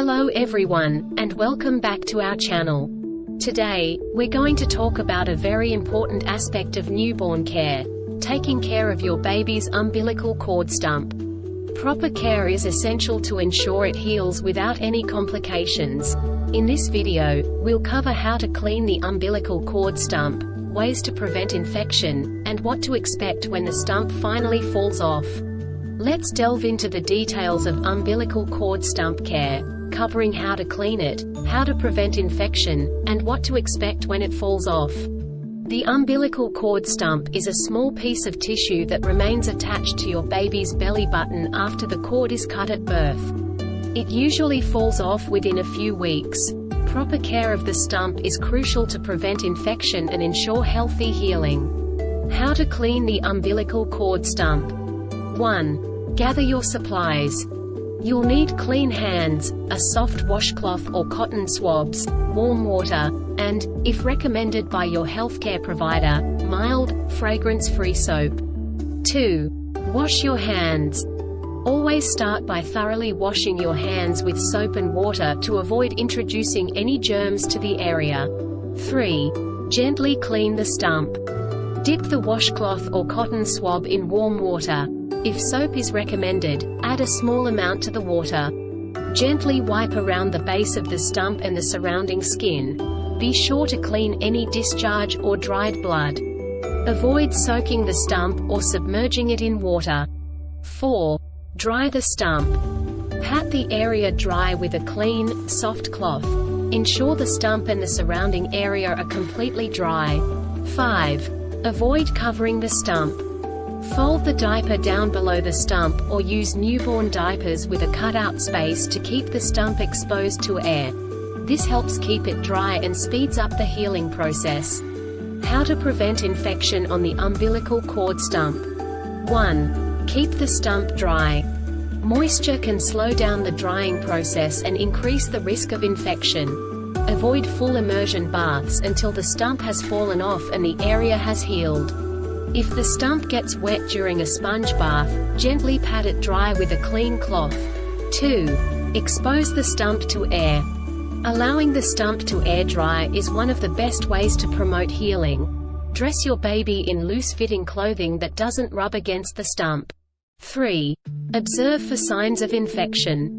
Hello everyone, and welcome back to our channel. Today, we're going to talk about a very important aspect of newborn care: taking care of your baby's umbilical cord stump. Proper care is essential to ensure it heals without any complications. In this video, we'll cover how to clean the umbilical cord stump, ways to prevent infection, and what to expect when the stump finally falls off. Let's delve into the details of umbilical cord stump care, covering how to clean it, how to prevent infection, and what to expect when it falls off. The umbilical cord stump is a small piece of tissue that remains attached to your baby's belly button after the cord is cut at birth. It usually falls off within a few weeks. Proper care of the stump is crucial to prevent infection and ensure healthy healing. How to clean the umbilical cord stump. 1. Gather your supplies. You'll need clean hands, a soft washcloth or cotton swabs, warm water, and, if recommended by your healthcare provider, mild, fragrance-free soap. 2. Wash your hands. Always start by thoroughly washing your hands with soap and water to avoid introducing any germs to the area. 3. Gently clean the stump. Dip the washcloth or cotton swab in warm water. If soap is recommended, add a small amount to the water. Gently wipe around the base of the stump and the surrounding skin. Be sure to clean any discharge or dried blood. Avoid soaking the stump or submerging it in water. 4. Dry the stump. Pat the area dry with a clean, soft cloth. Ensure the stump and the surrounding area are completely dry. 5. Avoid covering the stump. Fold the diaper down below the stump or use newborn diapers with a cutout space to keep the stump exposed to air. This helps keep it dry and speeds up the healing process. How to prevent infection on the umbilical cord stump. 1. Keep the stump dry. Moisture can slow down the drying process and increase the risk of infection. Avoid full immersion baths until the stump has fallen off and the area has healed. If the stump gets wet during a sponge bath, gently pat it dry with a clean cloth. 2. Expose the stump to air. Allowing the stump to air dry is one of the best ways to promote healing. Dress your baby in loose-fitting clothing that doesn't rub against the stump. 3. Observe for signs of infection.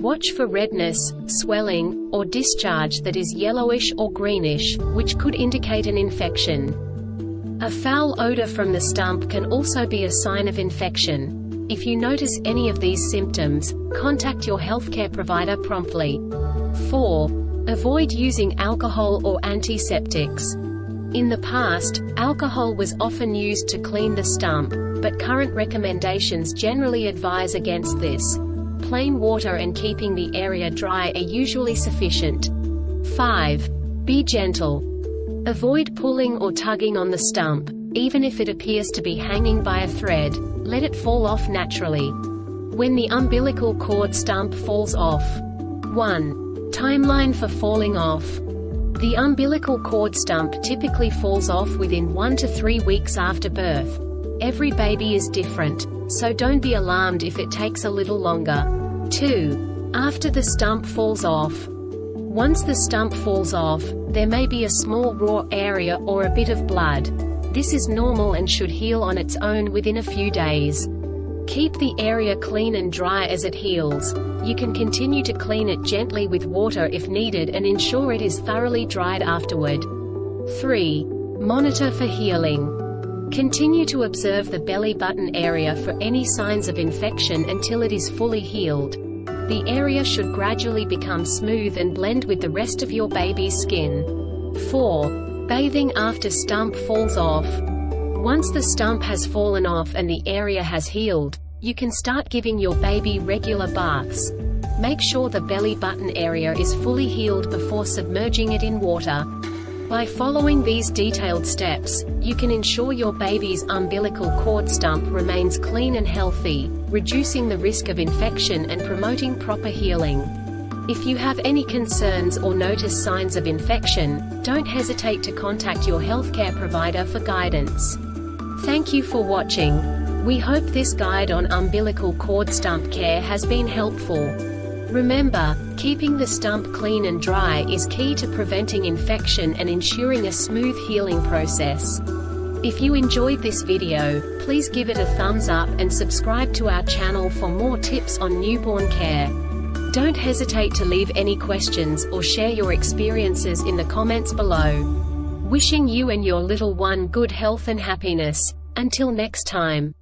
Watch for redness, swelling, or discharge that is yellowish or greenish, which could indicate an infection. A foul odor from the stump can also be a sign of infection. If you notice any of these symptoms, contact your healthcare provider promptly. 4. Avoid using alcohol or antiseptics. In the past, alcohol was often used to clean the stump, but current recommendations generally advise against this. Plain water and keeping the area dry are usually sufficient. 5. Be gentle. Avoid pulling or tugging on the stump. Even if it appears to be hanging by a thread, let it fall off naturally. When the umbilical cord stump falls off. 1. Timeline for falling off. The umbilical cord stump typically falls off within 1 to 3 weeks after birth. Every baby is different, so don't be alarmed if it takes a little longer. 2. After the stump falls off. Once the stump falls off, there may be a small raw area or a bit of blood. This is normal and should heal on its own within a few days. Keep the area clean and dry as it heals. You can continue to clean it gently with water if needed and ensure it is thoroughly dried afterward. 3. Monitor for healing. Continue to observe the belly button area for any signs of infection until it is fully healed. The area should gradually become smooth and blend with the rest of your baby's skin. 4. Bathing after stump falls off. Once the stump has fallen off and the area has healed, you can start giving your baby regular baths. Make sure the belly button area is fully healed before submerging it in water. By following these detailed steps, you can ensure your baby's umbilical cord stump remains clean and healthy, reducing the risk of infection and promoting proper healing. If you have any concerns or notice signs of infection, don't hesitate to contact your healthcare provider for guidance. Thank you for watching. We hope this guide on umbilical cord stump care has been helpful. Remember, keeping the stump clean and dry is key to preventing infection and ensuring a smooth healing process. If you enjoyed this video, please give it a thumbs up and subscribe to our channel for more tips on newborn care. Don't hesitate to leave any questions or share your experiences in the comments below. Wishing you and your little one good health and happiness. Until next time.